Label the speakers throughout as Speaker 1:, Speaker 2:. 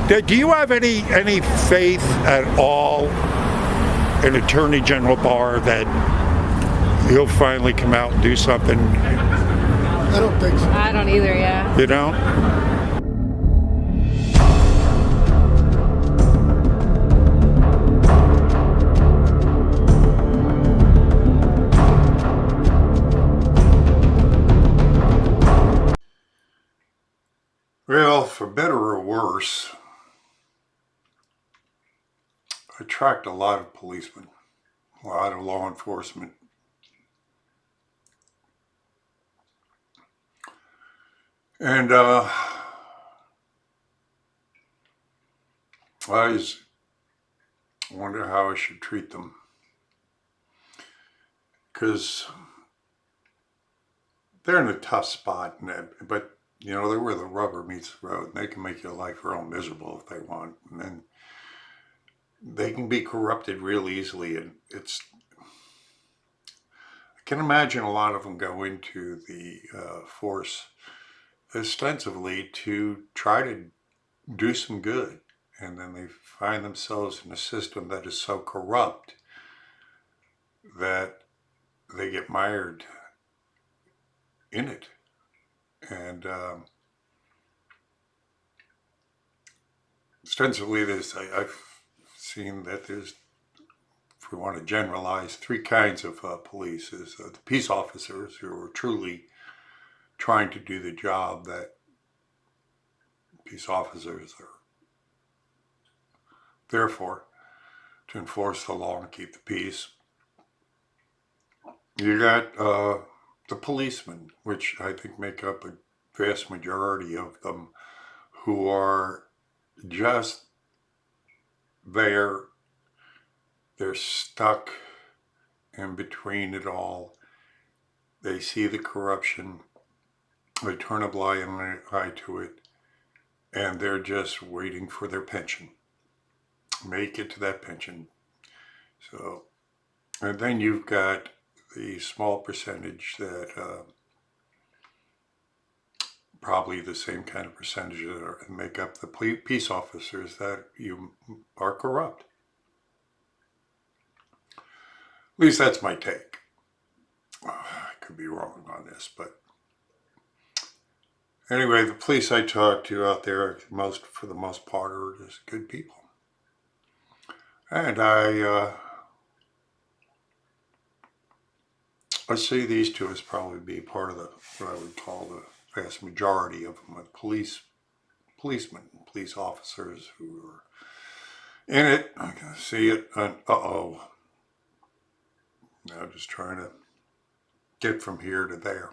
Speaker 1: Do you have any faith at all in Attorney General Barr that he'll finally come out and do something?
Speaker 2: I don't think so.
Speaker 3: I don't either, yeah.
Speaker 1: You don't?
Speaker 4: Well, for better or worse, I tracked a lot of policemen, a lot of law enforcement. And I always wonder how I should treat them. Because they're in a tough spot, but you know, they're where the rubber meets the road, and they can make your life real miserable if they want. And then they can be corrupted real easily, and I can imagine a lot of them go into the force ostensibly to try to do some good, and then they find themselves in a system that is so corrupt that they get mired in it. And ostensibly, I've seen that there's, if we want to generalize, three kinds of police. There's the peace officers who are truly trying to do the job that peace officers are there for, to enforce the law and keep the peace. You got the policemen, which I think make up a vast majority of them, who are just there. They're stuck in between it all. They see the corruption, they turn a blind eye to it, and they're just waiting for their pension. Make it to that pension. So, and then you've got the small percentage that probably the same kind of percentage that make up the peace officers that you are corrupt. At least that's my take. I could be wrong on this, but anyway, the police I talk to out there, for the most part, are just good people. And I see these two as probably be part of what I would call the vast majority of them, policemen, police officers who are in it. I can see it, and just trying to get from here to there.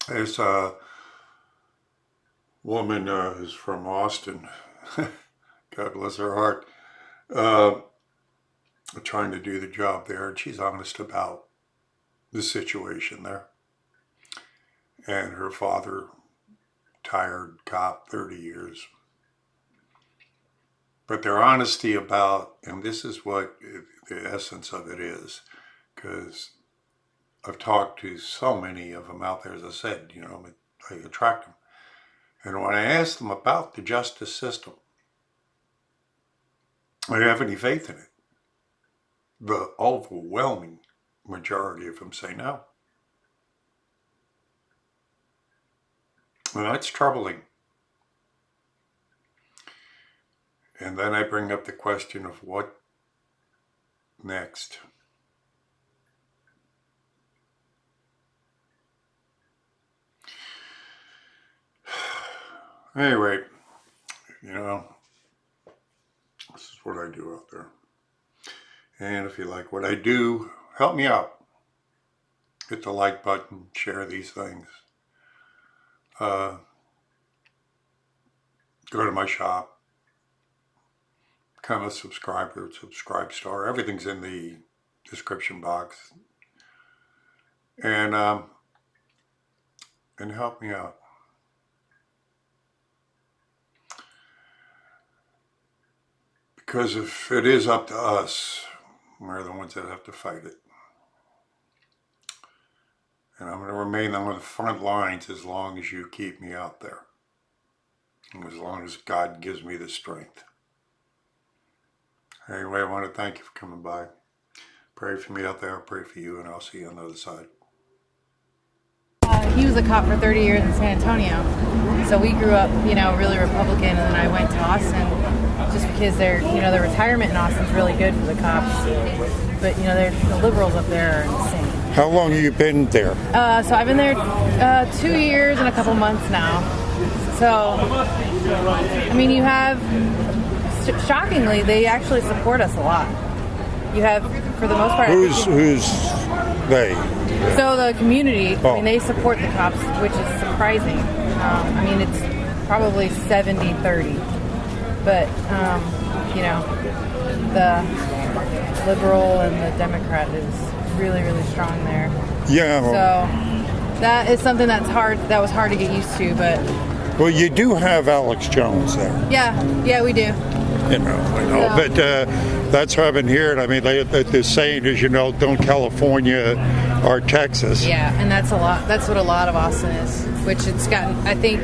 Speaker 4: There's a woman who's from Austin, God bless her heart, trying to do the job there, and she's honest about the situation there. And her father, retired cop, 30 years. But their honesty about, and this is what the essence of it is, because I've talked to so many of them out there, as I said, I attract them. And when I ask them about the justice system, do they have any faith in it? The overwhelming majority of them say no. And that's troubling. And then I bring up the question of what next? Anyway, this is what I do out there. And if you like what I do, help me out. Hit the like button, share these things. Go to my shop. Become a subscriber, subscribe star. Everything's in the description box. And help me out. Because if it is up to us, we're the ones that have to fight it. And I'm going to remain on the front lines as long as you keep me out there. as long as God gives me the strength. Anyway, I want to thank you for coming by. Pray for me out there. I'll pray for you, and I'll see you on the other side.
Speaker 3: He was a cop for 30 years in San Antonio. So we grew up, really Republican, and then I went to Austin just because the retirement in Austin's really good for the cops. But, the liberals up there are insane.
Speaker 1: How long have you been there?
Speaker 3: So I've been there 2 years and a couple months now. So, you have, shockingly, they actually support us a lot. You have, for the most part...
Speaker 1: Who's they?
Speaker 3: So the community,
Speaker 1: Oh.
Speaker 3: they support the cops, which is surprising. It's probably 70-30. But, the liberal and the Democrat is really, really strong there.
Speaker 1: Yeah.
Speaker 3: So that is something that was hard to get used to, but...
Speaker 1: Well, you do have Alex Jones there.
Speaker 3: Yeah, we do.
Speaker 1: I know. But that's what I've been hearing. The saying is, don't California or Texas.
Speaker 3: Yeah, and that's a lot. That's what a lot of Austin is, which it's gotten. I think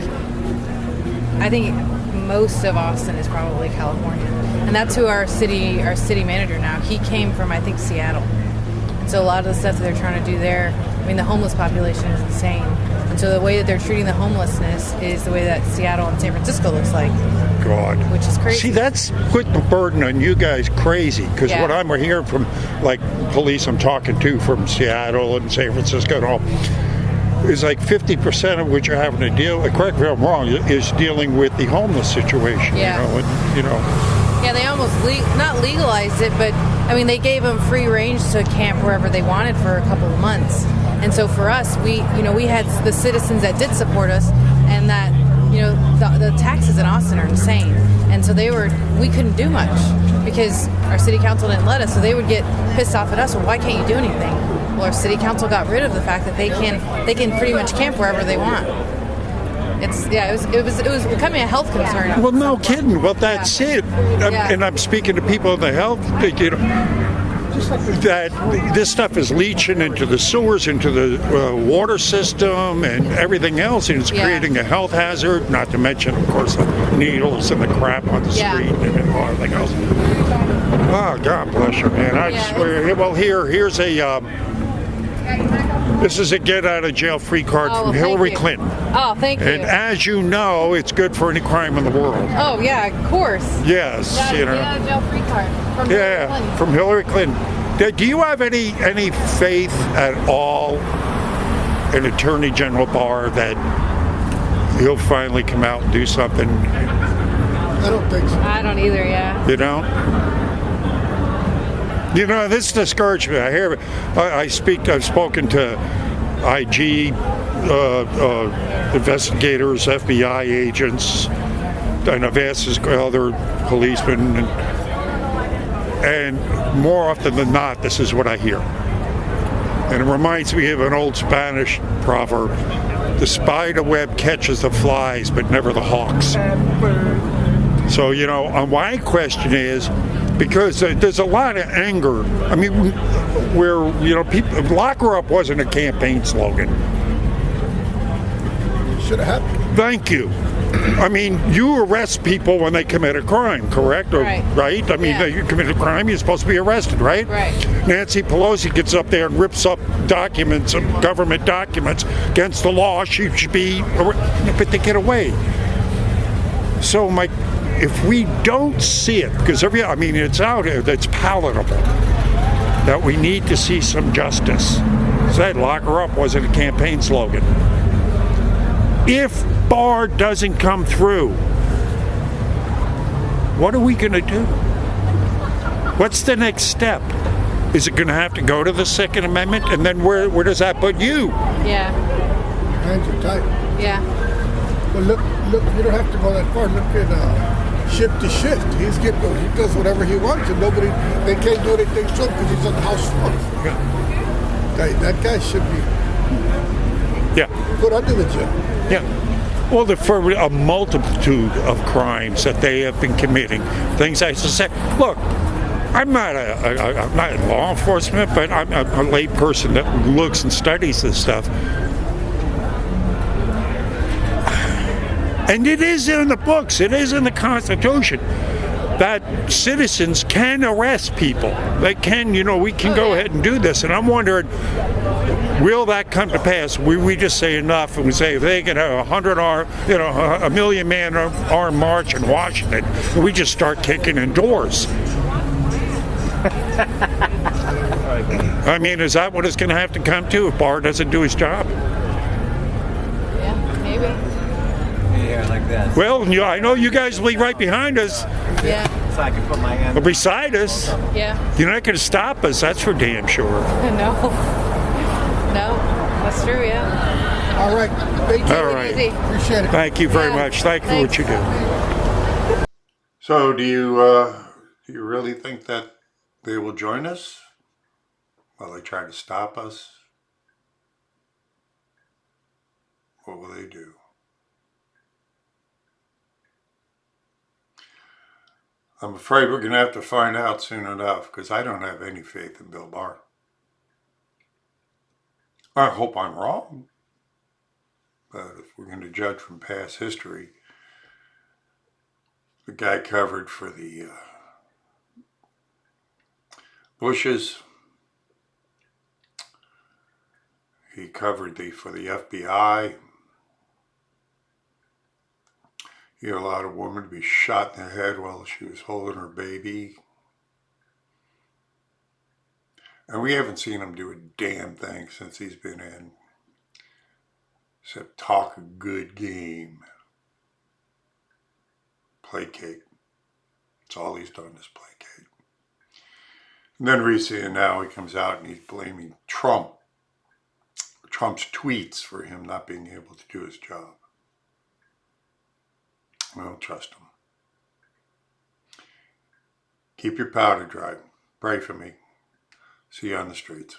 Speaker 3: most of Austin is probably California, and that's who our city manager now. He came from, I think, Seattle, and so a lot of the stuff that they're trying to do there. The homeless population is insane, and so the way that they're treating the homelessness is the way that Seattle and San Francisco looks like.
Speaker 1: God.
Speaker 3: Which is crazy.
Speaker 1: See, that's putting the burden on you guys crazy, because
Speaker 3: Yeah.
Speaker 1: what I'm hearing from, police I'm talking to from Seattle and San Francisco and all, is 50% of what you're having to deal with, correct me if I'm wrong, is dealing with the homeless situation.
Speaker 3: Yeah. Yeah, they almost not legalized it, but they gave them free range to camp wherever they wanted for a couple of months. And so for us, we had the citizens that did support us, and that the taxes in Austin are insane. And so we couldn't do much because our city council didn't let us. So they would get pissed off at us. Well, why can't you do anything? Well, our city council got rid of the fact that they can pretty much camp wherever they want. It was becoming a health concern.
Speaker 1: Well, no kidding. Well, that's it.
Speaker 3: Yeah.
Speaker 1: And I'm speaking to people in the health, that this stuff is leaching into the sewers, into the water system and everything else, and it's creating a health hazard, not to mention, of course, the needles and the crap on the street and everything else. Oh, God bless you, man. I swear. Well, here's a... this is a get-out-of-jail-free card from Hillary Clinton.
Speaker 3: Oh, thank you.
Speaker 1: And as you know, it's good for any crime in the world.
Speaker 3: Oh, yeah, of course.
Speaker 1: Yes,
Speaker 3: Get-out-of-jail-free card from Hillary Clinton.
Speaker 1: From Hillary Clinton. Do you have any faith at all in Attorney General Barr that he'll finally come out and do something?
Speaker 2: I don't think so.
Speaker 3: I don't either, yeah.
Speaker 1: You don't? This discouraged me. I've spoken to IG investigators, FBI agents, and I've asked other policemen, and more often than not, this is what I hear. And it reminds me of an old Spanish proverb: the spider web catches the flies, but never the hawks. So, my question is, because there's a lot of anger. Where, people, lock her up wasn't a campaign slogan.
Speaker 2: Should have happened.
Speaker 1: Thank you. You arrest people when they commit a crime, correct?
Speaker 3: Right.
Speaker 1: Right? You commit a crime, you're supposed to be arrested, right?
Speaker 3: Right.
Speaker 1: Nancy Pelosi gets up there and rips up documents, government documents, against the law. She should be, but they get away. So, if we don't see it, because it's out here that's palatable, that we need to see some justice. Said lock her up wasn't a campaign slogan. If Barr doesn't come through, what are we going to do? What's the next step? Is it going to have to go to the Second Amendment? And then where does that put you?
Speaker 3: Yeah.
Speaker 2: Hands are tied.
Speaker 3: Yeah.
Speaker 2: Well, look, you don't have to go that far. Look at shift to shift. He does whatever he wants, and they can't do anything to him because he's on the House floor.
Speaker 1: Yeah.
Speaker 2: That guy should be put under the jail.
Speaker 1: Yeah. Well, for a multitude of crimes that they have been committing, things I suspect. Look, I'm not law enforcement, but I'm a lay person that looks and studies this stuff. And it is in the books, it is in the Constitution, that citizens can arrest people. They can, we can go ahead and do this. And I'm wondering, will that come to pass? We just say enough, and we say if they can have a million man armed march in Washington, and we just start kicking in doors. I mean, is that what it's going to have to come to if Barr doesn't do his job?
Speaker 3: Yeah, maybe.
Speaker 5: Yeah, like that.
Speaker 1: Well, I know you guys will be right behind us,
Speaker 3: Yeah.
Speaker 5: So I can put my hand.
Speaker 1: or beside us.
Speaker 3: Yeah.
Speaker 1: You're not going to stop us, that's for damn sure.
Speaker 3: No. No. That's true. Yeah.
Speaker 2: All right. Thank you.
Speaker 1: All right.
Speaker 3: Easy.
Speaker 2: Appreciate it.
Speaker 1: Thank you very
Speaker 3: Yeah.
Speaker 1: much. Thank you for what you do.
Speaker 4: So do you really think that they will join us? Will they try to stop us? What will they do? I'm afraid we're going to have to find out soon enough, because I don't have any faith in Bill Barr. I hope I'm wrong, but if we're going to judge from past history, the guy covered for the Bushes. He covered for the FBI. He allowed a woman to be shot in the head while she was holding her baby. And we haven't seen him do a damn thing since he's been in, except talk a good game. Placate. That's all he's done is placate. And then recently, now he comes out and he's blaming Trump's tweets for him not being able to do his job. I don't trust him. Keep your powder dry. Pray for me. See you on the streets.